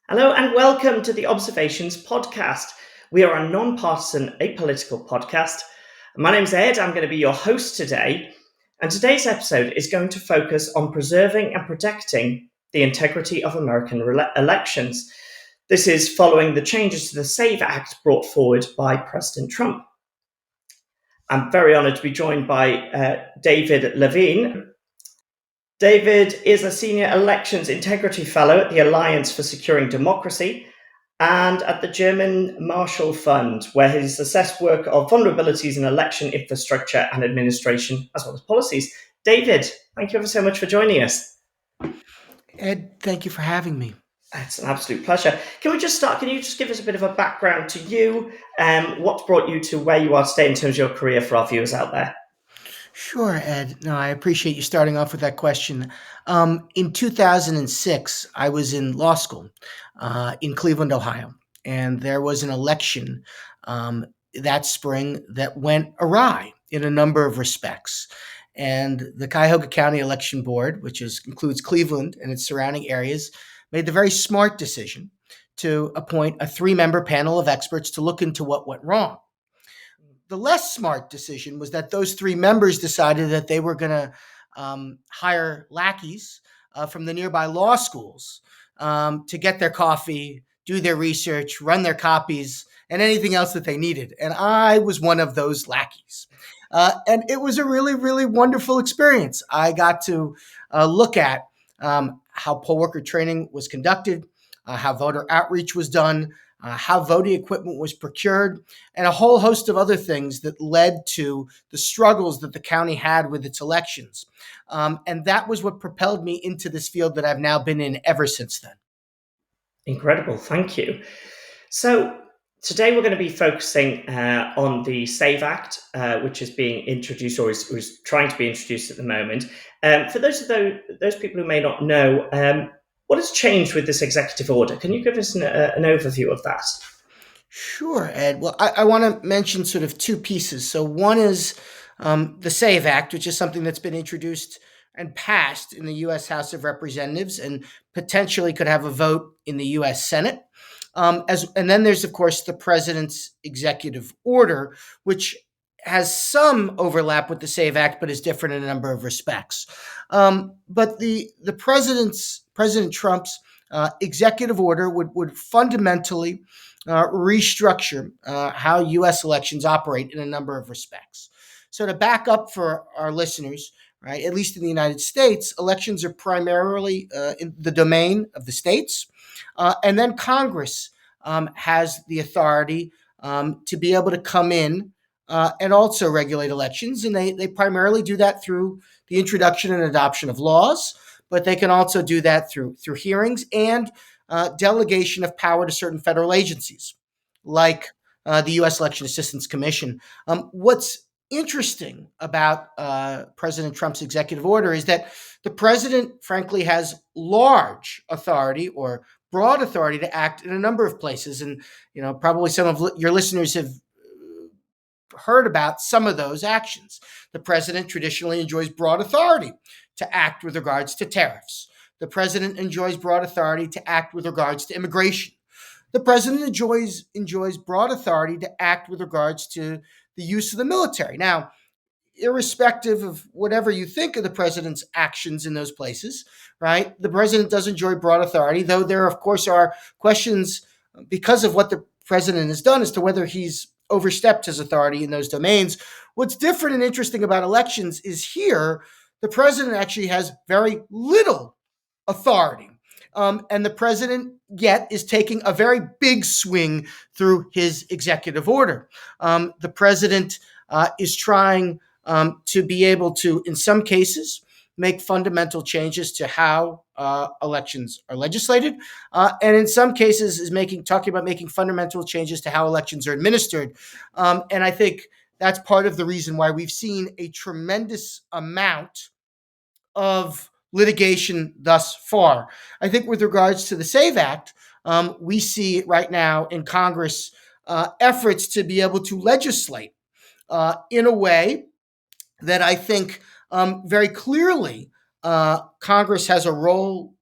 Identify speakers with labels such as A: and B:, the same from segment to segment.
A: Hello and welcome to the Observations podcast. We are a non-partisan, apolitical podcast. My name's Ed. I'm going to be your host today. And today's episode is going to focus on preserving and protecting the integrity of American elections. This is following the changes to the SAVE Act brought forward by President Trump. I'm very honored to be joined by David Levine. David is a Senior Elections Integrity Fellow at the Alliance for Securing Democracy and at the German Marshall Fund, where he's assessed work of vulnerabilities in election infrastructure and administration, as well as policies. David, thank you ever so much for joining us.
B: Ed, thank you for having me.
A: It's an absolute pleasure. Can we just start? Can you just give us a bit of a background to you? What brought you to where you are today in terms of your career for our viewers out there?
B: Sure, Ed. No, I appreciate you starting off with that question. In 2006, I was in law school in Cleveland, Ohio, and there was an election that spring that went awry in a number of respects. And the Cuyahoga County Election Board, which includes Cleveland and its surrounding areas, made the very smart decision to appoint a 3-member panel of experts to look into what went wrong. The less smart decision was that those 3 members decided that they were going to hire lackeys from the nearby law schools to get their coffee, do their research, run their copies, and anything else that they needed. And I was one of those lackeys. And it was a really, really wonderful experience. I got to look at how poll worker training was conducted, how voter outreach was done, how voting equipment was procured, and a whole host of other things that led to the struggles that the county had with its elections. And that was what propelled me into this field that I've now been in ever since then.
A: Incredible. Thank you. So today we're going to be focusing on the SAVE Act, which is being introduced or is trying to be introduced at the moment. For those people who may not know, what has changed with this executive order? Can you give us an overview of that?
B: Sure, Ed. Well, I want to mention sort of 2 pieces. So one is the SAVE Act, which is something that's been introduced and passed in the U.S. House of Representatives and potentially could have a vote in the U.S. Senate. And then there's, of course, the president's executive order, which has some overlap with the SAVE Act, but is different in a number of respects. But the President Trump's executive order would fundamentally restructure how U.S. elections operate in a number of respects. So to back up for our listeners, right, at least in the United States, elections are primarily in the domain of the states, and then Congress has the authority to be able to come in and also regulate elections. And they primarily do that through the introduction and adoption of laws, but they can also do that through hearings and delegation of power to certain federal agencies, like the U.S. Election Assistance Commission. What's interesting about President Trump's executive order is that the president, frankly, has large authority or broad authority to act in a number of places. And, probably some of your listeners have heard about some of those actions. The president traditionally enjoys broad authority to act with regards to tariffs. The president enjoys broad authority to act with regards to immigration. The president enjoys broad authority to act with regards to the use of the military. Now, irrespective of whatever you think of the president's actions in those places, right, the president does enjoy broad authority, though there, of course, are questions because of what the president has done as to whether he's overstepped his authority in those domains. What's different and interesting about elections is here, the president actually has very little authority. And the president yet is taking a very big swing through his executive order. The president is trying to be able to, in some cases, make fundamental changes to how elections are legislated, and in some cases is talking about making fundamental changes to how elections are administered. And I think that's part of the reason why we've seen a tremendous amount of litigation thus far. I think with regards to the SAVE Act, we see right now in Congress efforts to be able to legislate in a way that I think very clearly Congress has a role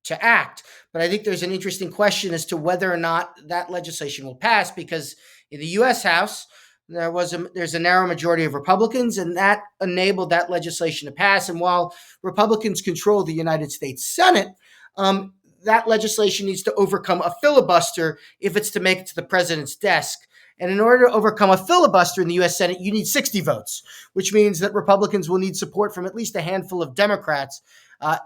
B: to act. But I think there's an interesting question as to whether or not that legislation will pass, because in the U.S. House, there's a narrow majority of Republicans, and that enabled that legislation to pass. And while Republicans control the United States Senate, that legislation needs to overcome a filibuster if it's to make it to the president's desk. And in order to overcome a filibuster in the U.S. Senate, you need 60 votes, which means that Republicans will need support from at least a handful of Democrats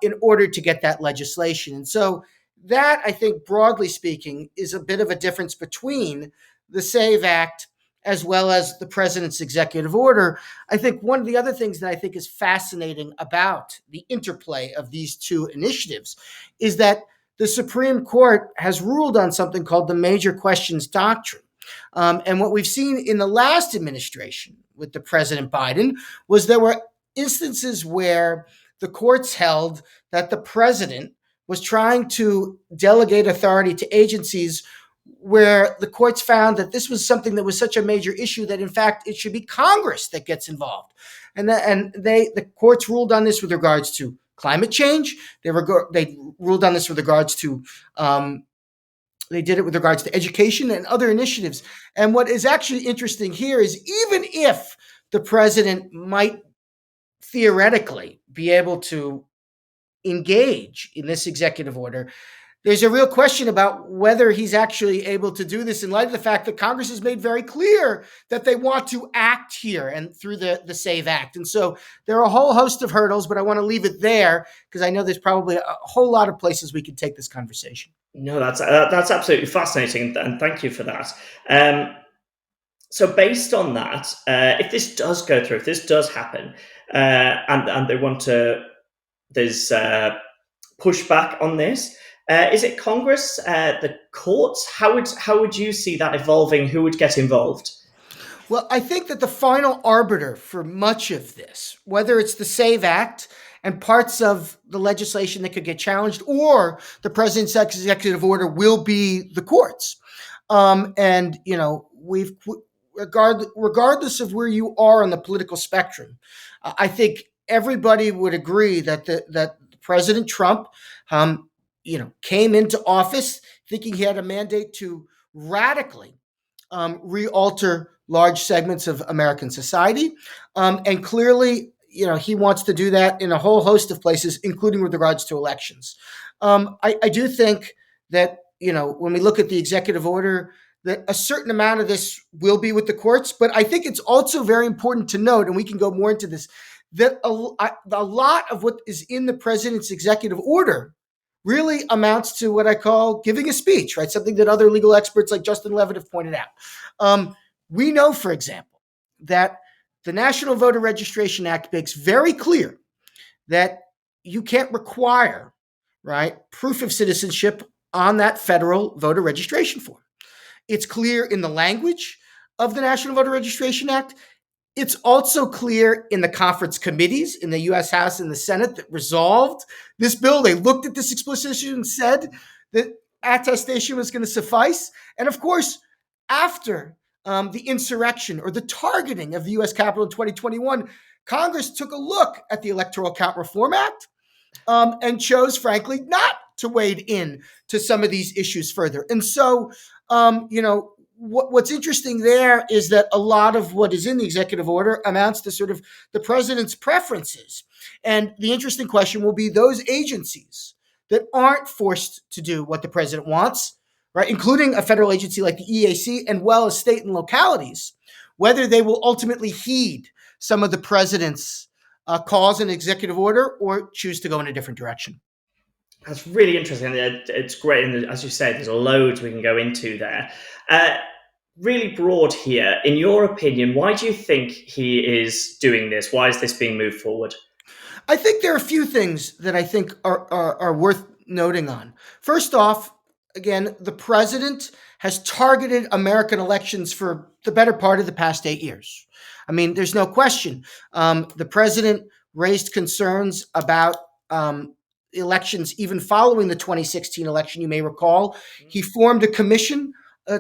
B: in order to get that legislation. And so that, I think, broadly speaking, is a bit of a difference between the SAVE Act as well as the president's executive order. I think one of the other things that I think is fascinating about the interplay of these two initiatives is that the Supreme Court has ruled on something called the major questions doctrine. And what we've seen in the last administration with the President Biden was there were instances where the courts held that the president was trying to delegate authority to agencies where the courts found that this was something that was such a major issue that, in fact, it should be Congress that gets involved. And the courts ruled on this with regards to climate change. They ruled on this with regards to they did it with regards to education and other initiatives. And what is actually interesting here is even if the president might theoretically be able to engage in this executive order, there's a real question about whether he's actually able to do this in light of the fact that Congress has made very clear that they want to act here and through the SAVE Act. And so there are a whole host of hurdles, but I want to leave it there because I know there's probably a whole lot of places we could take this conversation.
A: No, that's absolutely fascinating, and thank you for that. So based on that, if this does go through, if this does happen, and they want to, there's pushback on this, is it Congress, the courts? How would you see that evolving? Who would get involved?
B: Well, I think that the final arbiter for much of this, whether it's the SAVE Act and parts of the legislation that could get challenged, or the president's executive order, will be the courts. And you know, regardless of where you are on the political spectrum, I think everybody would agree that that President Trump, came into office thinking he had a mandate to radically re-alter large segments of American society, and clearly, he wants to do that in a whole host of places, including with regards to elections. I do think that, when we look at the executive order, that a certain amount of this will be with the courts, but I think it's also very important to note, and we can go more into this, that a lot of what is in the president's executive order really amounts to what I call giving a speech, right? Something that other legal experts like Justin Levitt have pointed out. We know, for example, that the National Voter Registration Act makes very clear that you can't require, right, proof of citizenship on that federal voter registration form. It's clear in the language of the National Voter Registration Act. It's also clear in the conference committees in the U.S. House and the Senate that resolved this bill. They looked at this explicit issue and said that attestation was going to suffice. And of course, after the insurrection or the targeting of the U.S. Capitol in 2021, Congress took a look at the Electoral Count Reform Act and chose, frankly, not to wade in to some of these issues further. And so, what's interesting there is that a lot of what is in the executive order amounts to sort of the president's preferences. And the interesting question will be those agencies that aren't forced to do what the president wants, right, including a federal agency like the EAC, and well as state and localities, whether they will ultimately heed some of the president's calls in executive order or choose to go in a different direction.
A: That's really interesting. It's great. And as you say, there's loads we can go into there. Really broad here. In your opinion, why do you think he is doing this? Why is this being moved forward?
B: I think there are a few things that I think are worth noting on. First off, again, the president has targeted American elections for the better part of the past 8 years. I mean, there's no question. The president raised concerns about elections even following the 2016 election. You may recall he formed a commission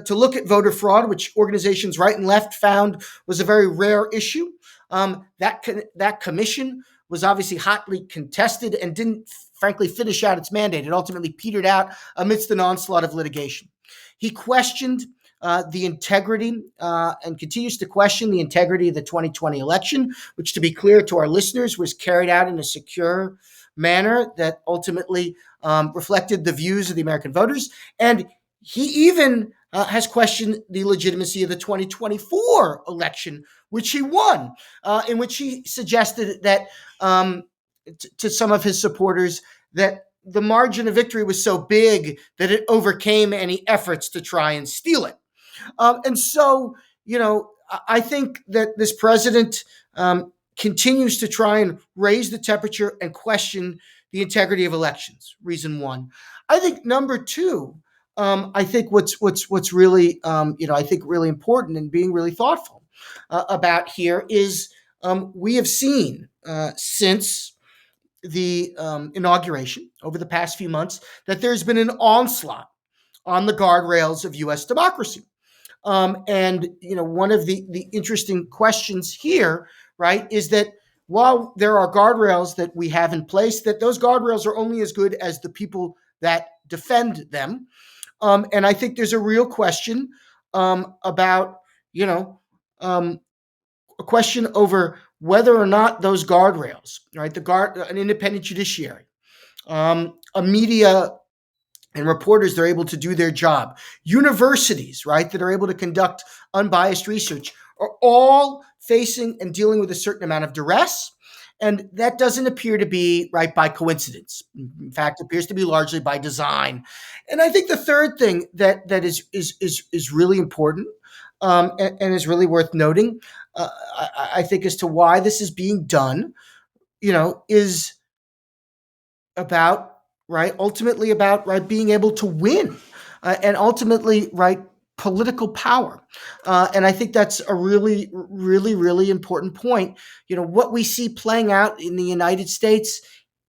B: to look at voter fraud, which organizations right and left found was a very rare issue. That commission was obviously hotly contested and didn't, frankly, finish out its mandate. It ultimately petered out amidst an onslaught of litigation. He questioned the integrity and continues to question the integrity of the 2020 election, which, to be clear to our listeners, was carried out in a secure manner that ultimately reflected the views of the American voters. And he even has questioned the legitimacy of the 2024 election, which he won, in which he suggested that to some of his supporters that the margin of victory was so big that it overcame any efforts to try and steal it. And so, I think that this president continues to try and raise the temperature and question the integrity of elections. Reason one. I think number two. I think what's really I think really important and being really thoughtful about here is we have seen since the inauguration over the past few months that there's been an onslaught on the guardrails of U.S. democracy. And one of the interesting questions here, right, is that while there are guardrails that we have in place, that those guardrails are only as good as the people that defend them. And I think there's a real question about, a question over whether or not those guardrails, right, an independent judiciary, a media and reporters that are able to do their job, universities, right, that are able to conduct unbiased research, are all facing and dealing with a certain amount of duress. And that doesn't appear to be right by coincidence. In fact, it appears to be largely by design. And I think the third thing that is really important and is really worth noting, I think, as to why this is being done, is about ultimately about being able to win and ultimately political power. And I think that's a really, really, really important point. What we see playing out in the United States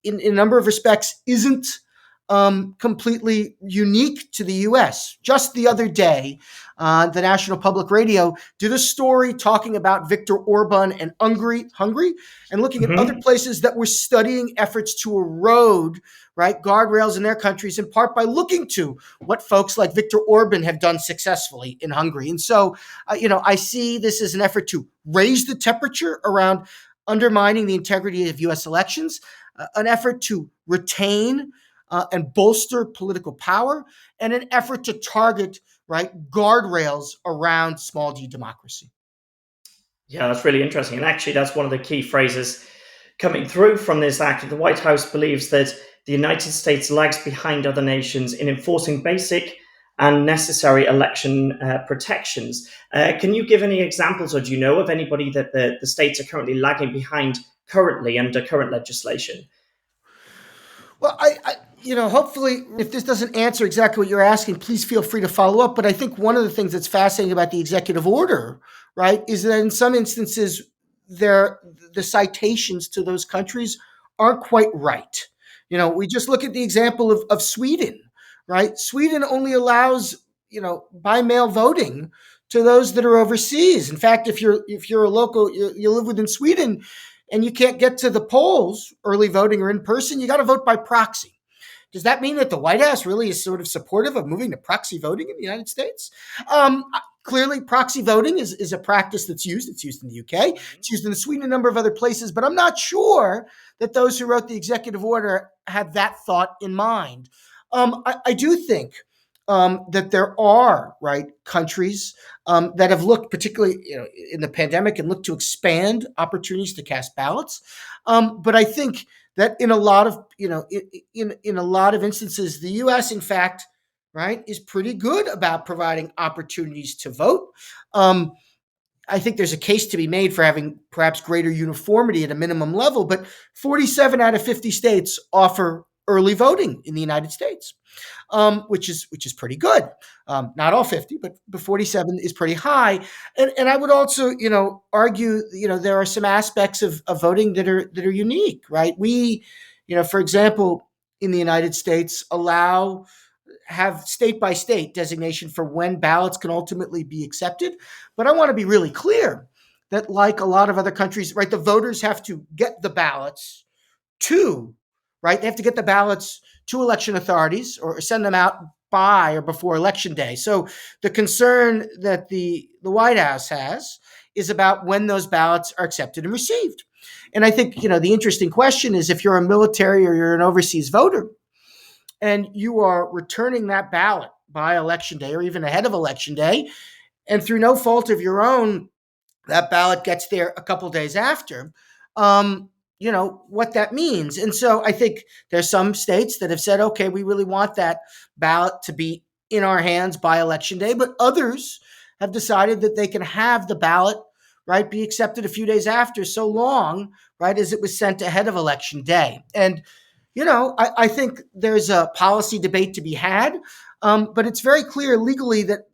B: in a number of respects isn't completely unique to the U.S. Just the other day, the National Public Radio did a story talking about Viktor Orban and Hungary, and looking at other places that were studying efforts to erode guardrails in their countries, in part by looking to what folks like Viktor Orban have done successfully in Hungary. And so, I see this as an effort to raise the temperature around undermining the integrity of U.S. elections, an effort to retain and bolster political power, and an effort to target guardrails around small d democracy.
A: Yeah, that's really interesting. And actually, that's one of the key phrases coming through from this act. The White House believes that the United States lags behind other nations in enforcing basic and necessary election protections. Can you give any examples, or do you know of anybody that the states are currently lagging behind currently under current legislation?
B: Well, I hopefully, if this doesn't answer exactly what you're asking, please feel free to follow up. But I think one of the things that's fascinating about the executive order, is that in some instances, the citations to those countries aren't quite right. We just look at the example of Sweden, right? Sweden only allows, by mail voting to those that are overseas. In fact, if you're a local, you live within Sweden and you can't get to the polls, early voting or in person, you got to vote by proxy. Does that mean that the White House really is sort of supportive of moving to proxy voting in the United States? Clearly, proxy voting is a practice that's used. It's used in the UK. It's used in Sweden, a number of other places. But I'm not sure that those who wrote the executive order had that thought in mind. I do think that there are countries that have looked, particularly in the pandemic, and looked to expand opportunities to cast ballots. But I think that in a lot of in a lot of instances, the U.S. in fact is pretty good about providing opportunities to vote. I think there's a case to be made for having perhaps greater uniformity at a minimum level, but 47 out of 50 states offer early voting in the United States, which is pretty good. Not all 50, but 47 is pretty high. And I would also, argue, there are some aspects of voting that are unique, right? We, for example, in the United States, have state by state designation for when ballots can ultimately be accepted. But I want to be really clear that, like a lot of other countries, right, the voters have to get the ballots to, right, they have to get the ballots to election authorities or send them out by or before election day. So the concern that the White House has is about when those ballots are accepted and received. And I think, the interesting question is, if you're a military or you're an overseas voter and you are returning that ballot by election day or even ahead of election day, and through no fault of your own, that ballot gets there a couple days after, what that means. And so I think there's some states that have said, okay, we really want that ballot to be in our hands by election day, but others have decided that they can have the ballot, right, be accepted a few days after, so long, right, as it was sent ahead of election day. And, I think there's a policy debate to be had, but it's very clear legally that,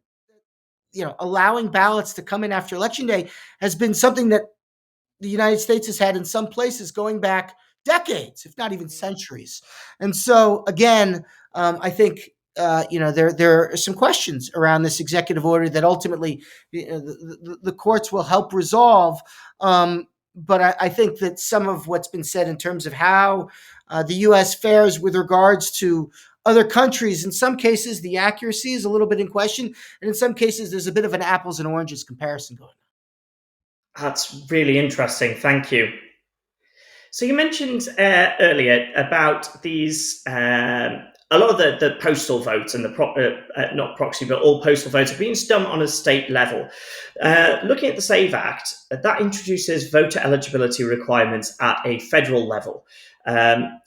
B: allowing ballots to come in after election day has been something that the United States has had in some places going back decades, if not even centuries. And so, again, I think there are some questions around this executive order that ultimately the courts will help resolve. But I think that some of what's been said in terms of how the U.S. fares with regards to other countries, in some cases, the accuracy is a little bit in question. And in some cases, there's a bit of an apples and oranges comparison going on.
A: That's really interesting. Thank you. So you mentioned earlier about these, a lot of the postal votes and not proxy, but all postal votes are being done on a state level. Looking at the SAVE Act, that introduces voter eligibility requirements at a federal level.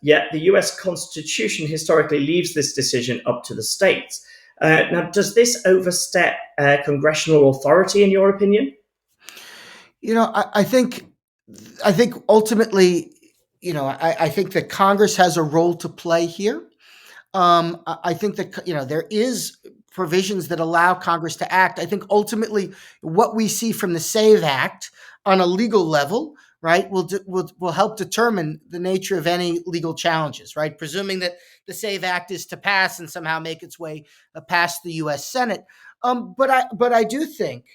A: Yet the US Constitution historically leaves this decision up to the states. Now, does this overstep congressional authority, in your opinion?
B: I think ultimately, I think that Congress has a role to play here. I think that, there is provisions that allow Congress to act. I think ultimately what we see from the SAVE Act on a legal level, right, will help determine the nature of any legal challenges, right? Presuming that the SAVE Act is to pass and somehow make its way past the U.S. Senate. But I do think,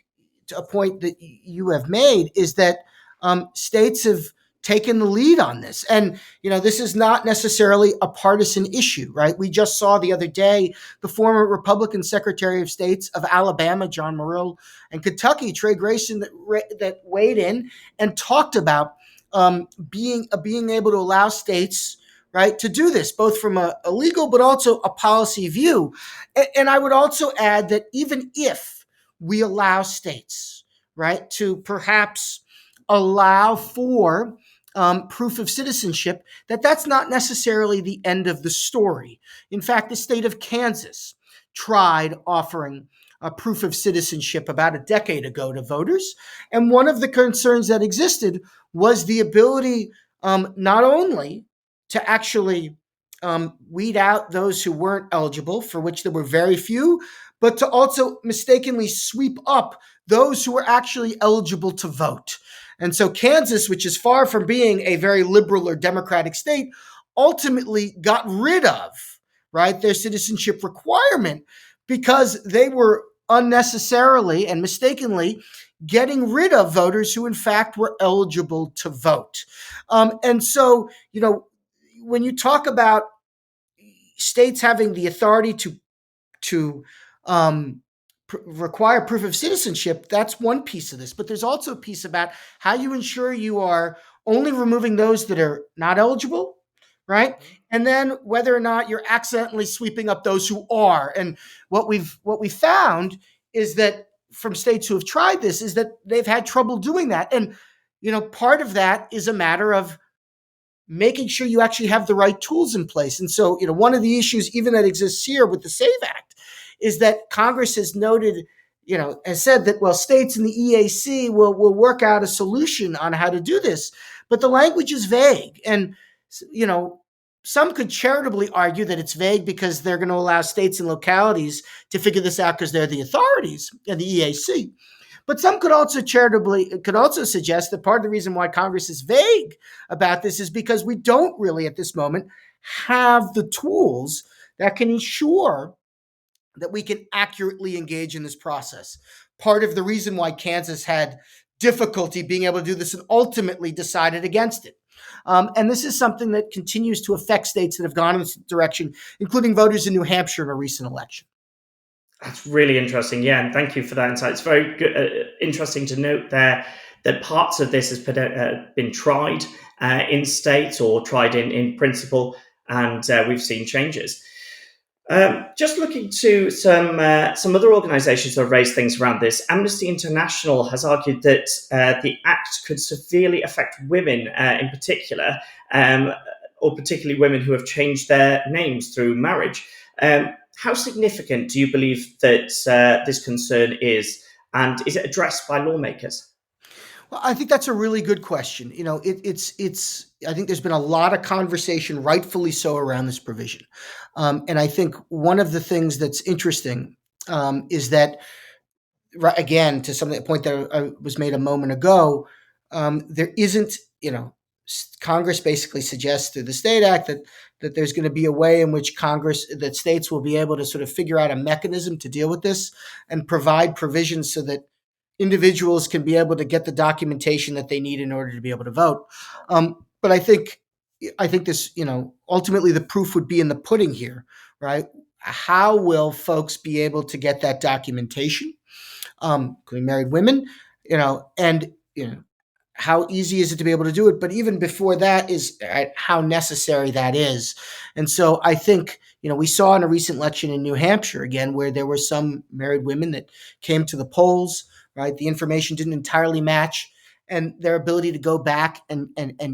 B: to a point that you have made, is that states have taken the lead on this. And, this is not necessarily a partisan issue, right? We just saw the other day the former Republican Secretary of States of Alabama, John Morrill, and Kentucky, Trey Grayson, that weighed in and talked about being able to allow states, right, to do this, both from a legal but also a policy view. And I would also add that even if we allow states, right, to perhaps allow for proof of citizenship, that's not necessarily the end of the story. In fact, the state of Kansas tried offering a proof of citizenship about a decade ago to voters. And one of the concerns that existed was the ability not only to actually weed out those who weren't eligible, for which there were very few, but to also mistakenly sweep up those who were actually eligible to vote. And so Kansas, which is far from being a very liberal or democratic state, ultimately got rid of, right, their citizenship requirement because they were unnecessarily and mistakenly getting rid of voters who in fact were eligible to vote. And so, when you talk about states having the authority to require proof of citizenship, that's one piece of this. But there's also a piece about how you ensure you are only removing those that are not eligible, right? And then whether or not you're accidentally sweeping up those who are. And what we found is that from states who have tried this is that they've had trouble doing that. And, part of that is a matter of making sure you actually have the right tools in place. And so, one of the issues even that exists here with the SAVE Act is that Congress has noted, has said that, well, states and the EAC will work out a solution on how to do this. But the language is vague. And, some could charitably argue that it's vague because they're going to allow states and localities to figure this out because they're the authorities and the EAC. But some could also suggest that part of the reason why Congress is vague about this is because we don't really at this moment have the tools that can ensure that we can accurately engage in this process. Part of the reason why Kansas had difficulty being able to do this and ultimately decided against it. And this is something that continues to affect states that have gone in this direction, including voters in New Hampshire in a recent election.
A: That's really interesting. Yeah, and thank you for that insight. It's very good, interesting to note there that parts of this has been tried in states or tried in principle, and we've seen changes. Just looking to some other organisations that have raised things around this. Amnesty International has argued that the Act could severely affect women in particular, or particularly women who have changed their names through marriage. How significant do you believe that this concern is, and is it addressed by lawmakers?
B: Well, I think that's a really good question. It's. I think there's been a lot of conversation, rightfully so, around this provision, and I think one of the things that's interesting is that, again, to some point that was made a moment ago, there isn't, Congress basically suggests through the State Act that there's going to be a way in which that states will be able to sort of figure out a mechanism to deal with this and provide provisions so that individuals can be able to get the documentation that they need in order to be able to vote. But I think this, ultimately the proof would be in the pudding here, right? How will folks be able to get that documentation, including married women, and how easy is it to be able to do it? But even before that is how necessary that is. And so I think, we saw in a recent election in New Hampshire, again, where there were some married women that came to the polls, right? The information didn't entirely match, and their ability to go back and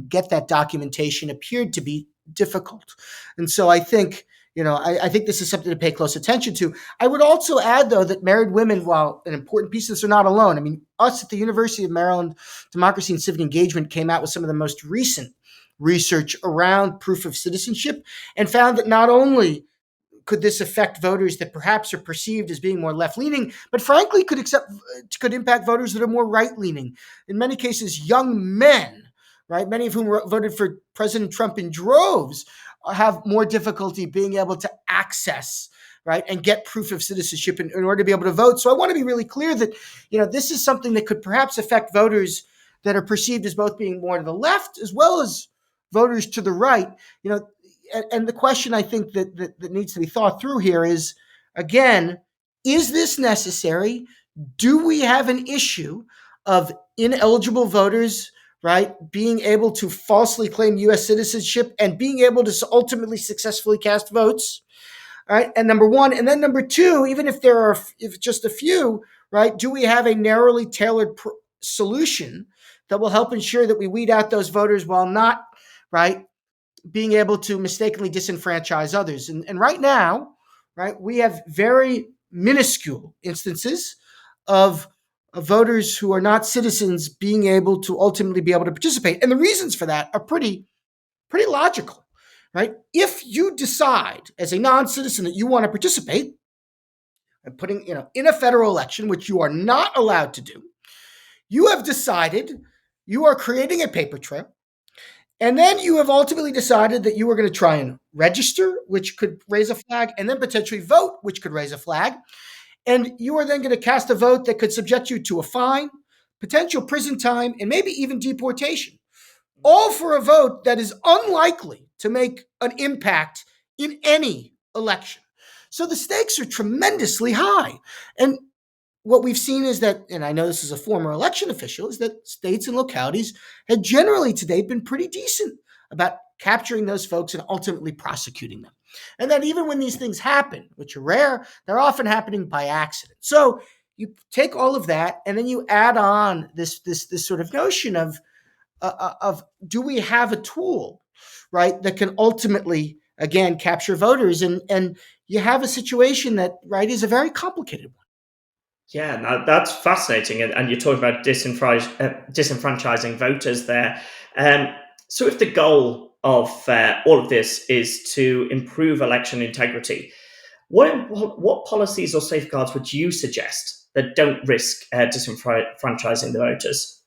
B: get that documentation appeared to be difficult. And so I think, I think this is something to pay close attention to. I would also add, though, that married women, while an important piece of this, are not alone. I mean, us at the University of Maryland, Democracy and Civic Engagement came out with some of the most recent research around proof of citizenship and found that not only could this affect voters that perhaps are perceived as being more left-leaning, but frankly could impact voters that are more right-leaning. In many cases, young men, right, many of whom voted for President Trump in droves, have more difficulty being able to access, right, and get proof of citizenship in order to be able to vote. So I want to be really clear that, this is something that could perhaps affect voters that are perceived as both being more to the left as well as voters to the right. And the question I think that needs to be thought through here is, again, is this necessary? Do we have an issue of ineligible voters, right, being able to falsely claim U.S. citizenship and being able to ultimately successfully cast votes, right? And number one, and then number two, even if if just a few, right, do we have a narrowly tailored solution that will help ensure that we weed out those voters while not, right, being able to mistakenly disenfranchise others? And right now, right, we have very minuscule instances of voters who are not citizens being able to ultimately be able to participate. And the reasons for that are pretty logical, right? If you decide as a non-citizen that you want to participate and putting, in a federal election, which you are not allowed to do, you have decided you are creating a paper trail. And then you have ultimately decided that you are going to try and register, which could raise a flag, and then potentially vote, which could raise a flag. And you are then going to cast a vote that could subject you to a fine, potential prison time, and maybe even deportation, all for a vote that is unlikely to make an impact in any election. So the stakes are tremendously high. And what we've seen is that, and I know this is a former election official, is that states and localities have generally to date been pretty decent about capturing those folks and ultimately prosecuting them. And that even when these things happen, which are rare, they're often happening by accident. So you take all of that, and then you add on this sort of notion of do we have a tool, right, that can ultimately, again, capture voters? And you have a situation that, right, is a very complicated one.
A: Yeah, no, that's fascinating. And you're talking about disenfranchising voters there. So if the goal of all of this is to improve election integrity, what policies or safeguards would you suggest that don't risk disenfranchising the voters?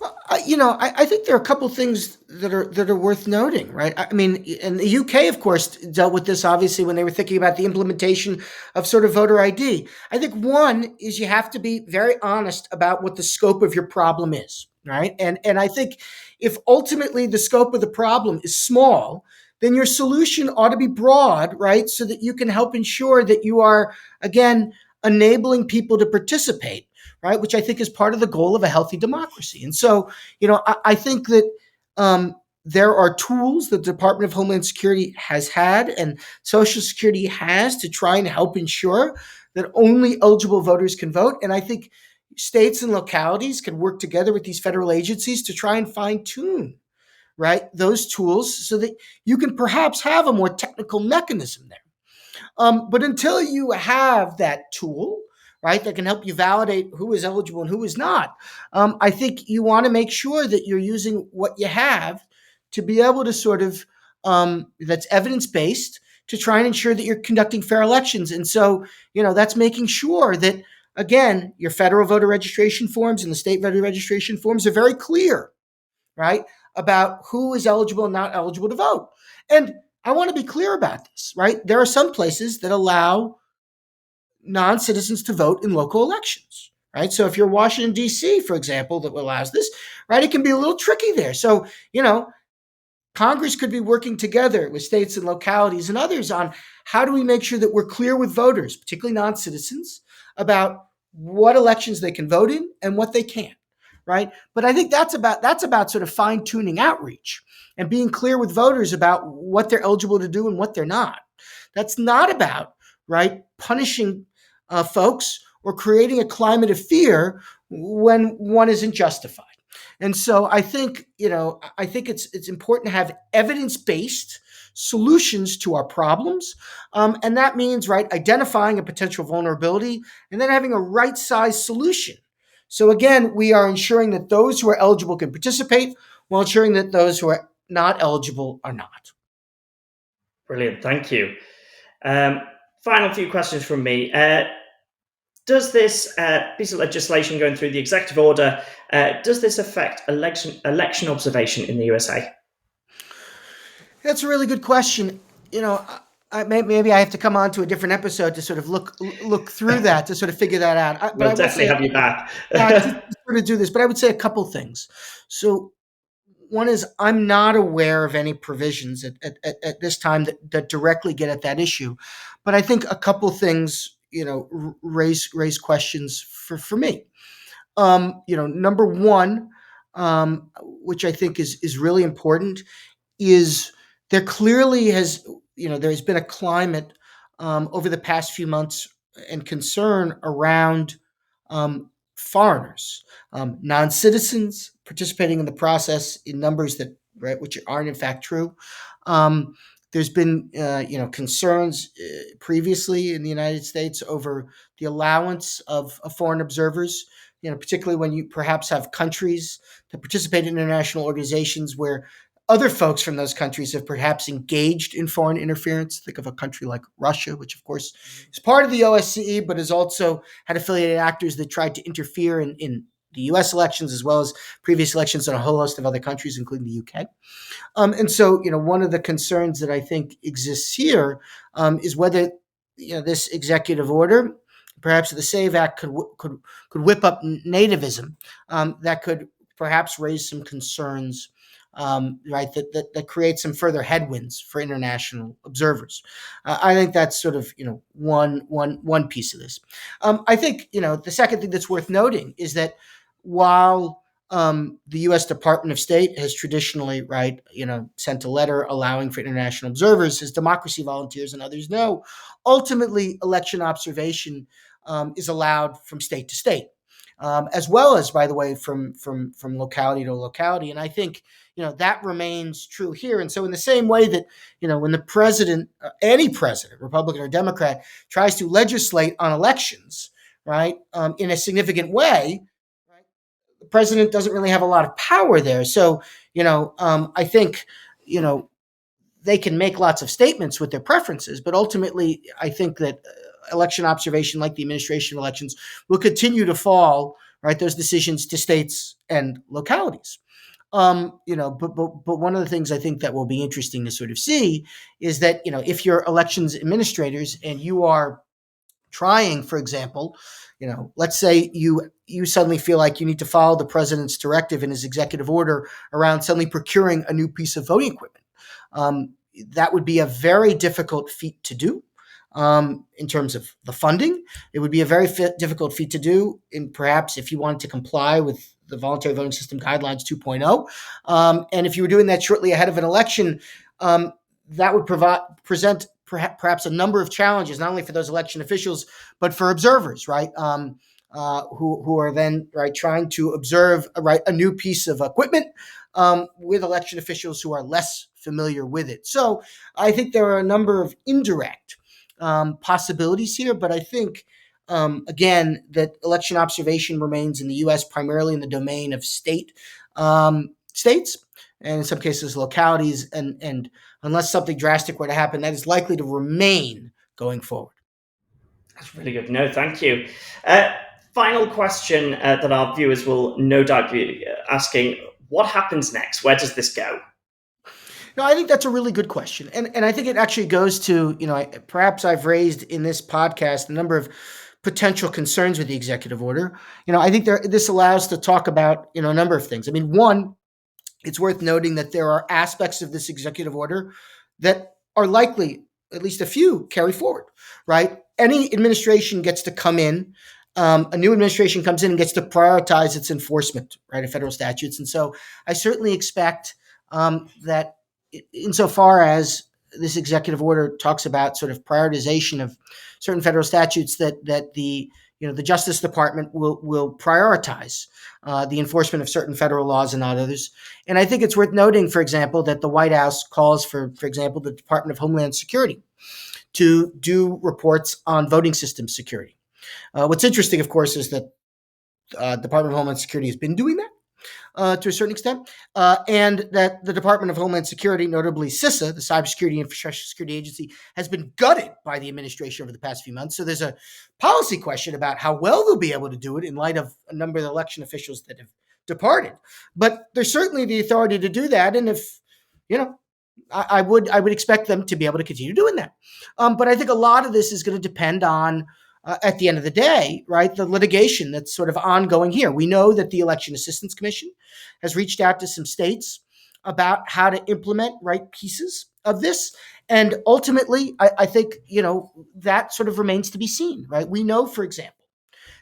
B: Well, I think there are a couple things that are worth noting, right? I mean, and the UK, of course, dealt with this obviously when they were thinking about the implementation of sort of voter ID. I think one is you have to be very honest about what the scope of your problem is, right? And I think if ultimately the scope of the problem is small, then your solution ought to be broad, right? So that you can help ensure that you are, again, enabling people to participate, right? Which I think is part of the goal of a healthy democracy. And so, I think that there are tools that the Department of Homeland Security has had and Social Security has to try and help ensure that only eligible voters can vote. And I think states and localities can work together with these federal agencies to try and fine tune, right, those tools so that you can perhaps have a more technical mechanism there. But until you have that tool, right, that can help you validate who is eligible and who is not, I think you want to make sure that you're using what you have to be able to sort of, that's evidence based, to try and ensure that you're conducting fair elections. And so, that's making sure that, again, your federal voter registration forms and the state voter registration forms are very clear, right, about who is eligible and not eligible to vote. And I want to be clear about this, right? There are some places that allow non-citizens to vote in local elections, right? So if you're Washington, D.C., for example, that allows this, right, it can be a little tricky there. So, Congress could be working together with states and localities and others on how do we make sure that we're clear with voters, particularly non-citizens, about what elections they can vote in and what they can't, right? But I think that's about sort of fine-tuning outreach and being clear with voters about what they're eligible to do and what they're not. That's not about, right, punishing folks or creating a climate of fear when one isn't justified. And so I think, it's important to have evidence-based solutions to our problems. And that means, right, identifying a potential vulnerability and then having a right-sized solution. So again, we are ensuring that those who are eligible can participate while ensuring that those who are not eligible are not.
A: Brilliant, thank you. Final few questions from me. Does this piece of legislation going through the executive order, does this affect election observation in the USA?
B: That's a really good question. Maybe I have to come on to a different episode to sort of look through that to sort of figure that out.
A: We'll definitely have you back.
B: To sort of do this, but I would say a couple things. So one is I'm not aware of any provisions at this time that directly get at that issue, but I think a couple things raise questions for me. Number one, which I think is really important, is there clearly there's been a climate over the past few months and concern around foreigners, non-citizens participating in the process in numbers that, right, which aren't in fact true. There's been concerns previously in the United States over the allowance of foreign observers, particularly when you perhaps have countries that participate in international organizations where other folks from those countries have perhaps engaged in foreign interference. Think of a country like Russia, which of course is part of the OSCE, but has also had affiliated actors that tried to interfere in the US elections as well as previous elections in a whole host of other countries, including the UK. And so, one of the concerns that I think exists here is whether this executive order, perhaps the SAVE Act, could whip up nativism that could perhaps raise some concerns, right, that create some further headwinds for international observers. I think that's sort of one piece of this. I think the second thing that's worth noting is that while the U.S. Department of State has traditionally, right, sent a letter allowing for international observers, as democracy volunteers and others know, ultimately election observation is allowed from state to state, as well as, by the way, from locality to locality. And I think that remains true here. And so, in the same way that when the president, any president, Republican or Democrat, tries to legislate on elections, right, in a significant way, the president doesn't really have a lot of power there. So, I think, they can make lots of statements with their preferences, but ultimately, I think that election observation, like the administration of elections, will continue to fall, right, those decisions to states and localities. But one of the things I think that will be interesting to sort of see is that, if you're elections administrators and you are trying, for example, let's say you suddenly feel like you need to follow the president's directive in his executive order around suddenly procuring a new piece of voting equipment. That would be a very difficult feat to do. In terms of the funding, it would be a very difficult feat to do. And perhaps if you wanted to comply with the Voluntary Voting System Guidelines 2.0, and if you were doing that shortly ahead of an election, that would present perhaps a number of challenges, not only for those election officials, but for observers, right? Who are then trying to observe a new piece of equipment with election officials who are less familiar with it. So I think there are a number of indirect possibilities here, but I think again that election observation remains in the U.S. primarily in the domain of states, and in some cases localities, and unless something drastic were to happen, that is likely to remain going forward.
A: That's really good. No, thank you. Final question that our viewers will no doubt be asking: what happens next? Where does this go?
B: No, I think that's a really good question. And I think it actually goes to, perhaps I've raised in this podcast a number of potential concerns with the executive order. I think this allows to talk about, a number of things. I mean, one, it's worth noting that there are aspects of this executive order that are likely, at least a few, carry forward, right? Any administration gets to come in. A new administration comes in and gets to prioritize its enforcement, right, of federal statutes. And so I certainly expect that insofar as this executive order talks about sort of prioritization of certain federal statutes, that the Justice Department will prioritize the enforcement of certain federal laws and not others. And I think it's worth noting, for example, that the White House calls for example, the Department of Homeland Security to do reports on voting system security. What's interesting, of course, is that Department of Homeland Security has been doing that to a certain extent, and that the Department of Homeland Security, notably CISA, the Cybersecurity and Infrastructure Security Agency, has been gutted by the administration over the past few months. So there's a policy question about how well they'll be able to do it in light of a number of the election officials that have departed. But there's certainly the authority to do that, and if I would expect them to be able to continue doing that. But I think a lot of this is going to depend on, at the end of the day, right, the litigation that's sort of ongoing here. We know that the Election Assistance Commission has reached out to some states about how to implement pieces of this. And ultimately, I think, that sort of remains to be seen, right? We know, for example,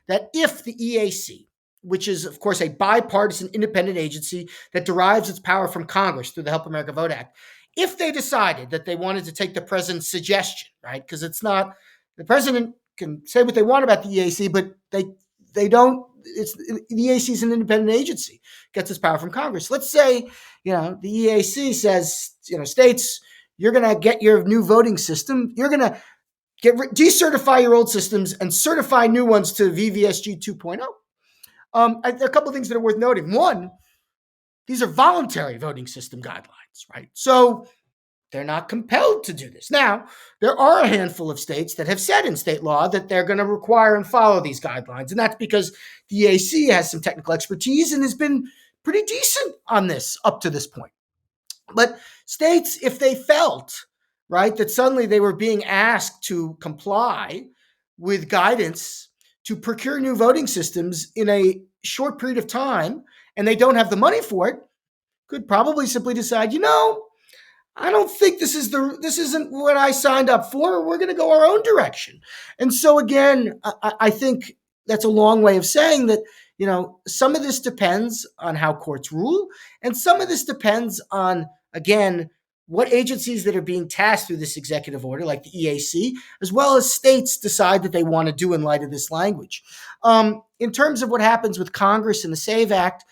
B: that if the EAC, which is, of course, a bipartisan independent agency that derives its power from Congress through the Help America Vote Act, if they decided that they wanted to take the president's suggestion, right, because it's not, the president can say what they want about the EAC, but they don't. The EAC is an independent agency, gets its power from Congress. Let's say, the EAC says, states, you're going to get your new voting system. You're going to decertify your old systems and certify new ones to VVSG 2.0. There are a couple of things that are worth noting. One, these are voluntary voting system guidelines, right? So they're not compelled to do this. Now, there are a handful of states that have said in state law that they're going to require and follow these guidelines. And that's because the EAC has some technical expertise and has been pretty decent on this up to this point. But states, if they felt, right, that suddenly they were being asked to comply with guidance to procure new voting systems in a short period of time, and they don't have the money for it, could probably simply decide, I don't think this isn't what I signed up for. We're going to go our own direction. And so again, I think that's a long way of saying that, some of this depends on how courts rule. And some of this depends on, again, what agencies that are being tasked through this executive order, like the EAC, as well as states decide that they want to do in light of this language. In terms of what happens with Congress and the SAVE Act,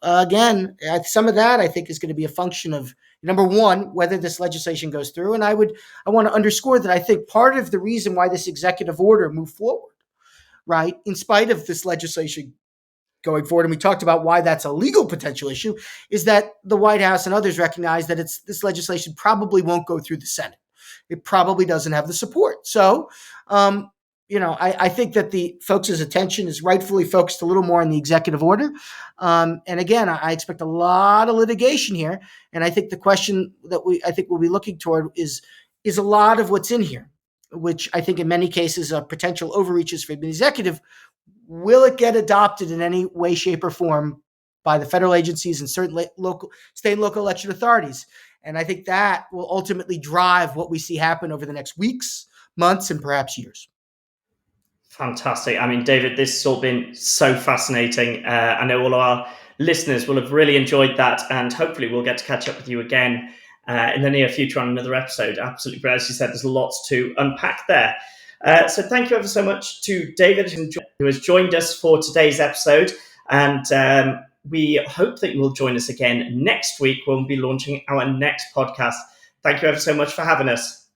B: again, some of that I think is going to be a function of, number one, whether this legislation goes through. And I want to underscore that I think part of the reason why this executive order moved forward, right, in spite of this legislation going forward, and we talked about why that's a legal potential issue, is that the White House and others recognize that this legislation probably won't go through the Senate. It probably doesn't have the support. So, I think that the folks' attention is rightfully focused a little more on the executive order. And again, I expect a lot of litigation here. And I think the question that I think we'll be looking toward is a lot of what's in here, which I think in many cases are potential overreaches for the executive. Will it get adopted in any way, shape, or form by the federal agencies and certain state and local election authorities? And I think that will ultimately drive what we see happen over the next weeks, months, and perhaps years.
A: Fantastic. I mean, David, this has all been so fascinating. I know all of our listeners will have really enjoyed that, and hopefully we'll get to catch up with you again in the near future on another episode. Absolutely. But as you said, there's lots to unpack there. So thank you ever so much to David, who has joined us for today's episode. And we hope that you will join us again next week when we'll be launching our next podcast. Thank you ever so much for having us.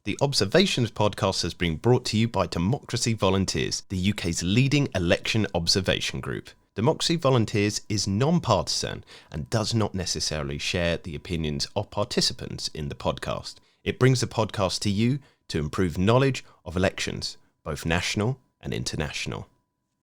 C: The Observations podcast has been brought to you by Democracy Volunteers, the UK's leading election observation group. Democracy Volunteers is non-partisan and does not necessarily share the opinions of participants in the podcast. It brings the podcast to you to improve knowledge of elections, both national and international.